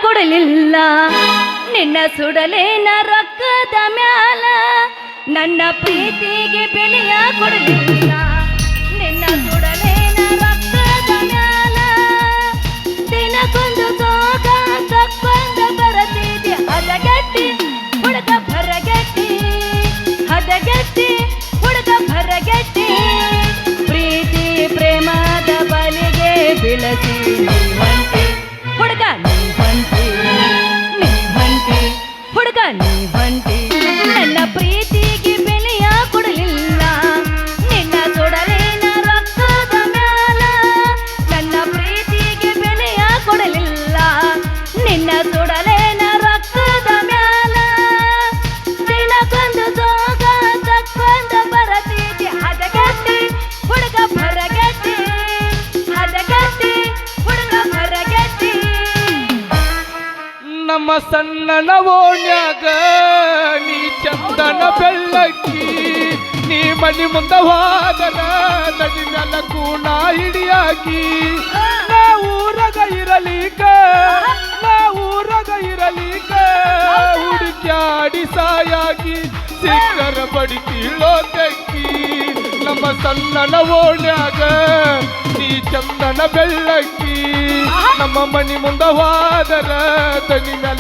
ಕೊಡಲಿಲ್ಲ ನಿನ್ನ ಸುಡಲೇನ ರೊಕ್ಕದ ಮ್ಯಾಲ ನನ್ನ ಪ್ರೀತಿಗೆ ಬೆಲೆಯ ಕೊಡಲಿಲ್ಲ ನಿನ್ನ ಸುಡಲೇನ ರೊಕ್ಕದ ಮ್ಯಾಲ ದಿನಕ್ಕೊಂದು ಸೋಗ ತಕ್ಕೊಂದ ಬರತಿದೆ ಹದಗೆಟ್ಟಿ ಹುಡುಗ ಭರಗೆಟ್ಟಿ ಹದಗೆಟ್ಟಿ ಹುಡುಗ ಭರಗೆಟ್ಟಿ ಪ್ರೀತಿ ಪ್ರೇಮದ ಬಲಿಗೆ ಬೆಳಸಿ ನೀವಂಟಿ ಹುಡುಗ ನೀವಂಟಿ ನೀವಂಟಿ ಹುಡುಗ ನೀವಂಟಿ ನನ್ನ ಪ್ರೀತಿಗೆ ಬೆಲೆಯ ಕೊಡಲಿಲ್ಲ ನಿನ್ನ ಸುಡಲೇನ ರೊಕ್ಕದ ಮ್ಯಾಲ ನನ್ನ ಪ್ರೀತಿಗೆ ಬೆಲೆಯ ಕೊಡಲಿಲ್ಲ ನಿನ್ನ ಸುಡಲೇನ ರೊಕ್ಕದ ಮ್ಯಾಲ ದಿನಕ್ಕೊಂದು ಸೋಗ ತಕ್ಕೊಂದ ಬರತಿದೆ ಹದಗೆಟ್ಟಿ ಹುಡುಗ ಭರಗೆಟ್ಟಿ ಹದಗೆಟ್ಟಿ ಹುಡುಗ ಭರಗೆಟ್ಟಿ ನಮ್ಮ ಸಣ್ಣನ ಓಣ್ಯಾಗ ನೀ ಚಂದನ ಬೆಳ್ಳಕ್ಕಿ ನೀ ಮನಿ ಮುಂದ ಹೋದನ ನಡಿ ಮ್ಯಾಲ ಕೂಣ ಹಿಡಿಯಾಕಿ ನಾ ಊರಾಗ ಇರಲಿಕ ನಾ ಊರಾಗ ಇರಲಿಕ ಹುಡುಕ್ಯಾಡಿ ಸಾಯಾಗಿ ಸಿಕ್ಕರ ಬಡಿ ಕೀಳೋ ತೆಕ್ಕಿ ನಮ್ಮ ಸಣ್ಣನ ಓಣ್ಯಾಗ ನೀ ಚಂದನ ಬೆಳ್ಳಕ್ಕಿ ನಮ್ಮ ಮನಿ ಮುಂದ ಹೋದರ ತನಿ ಮ್ಯಾಲ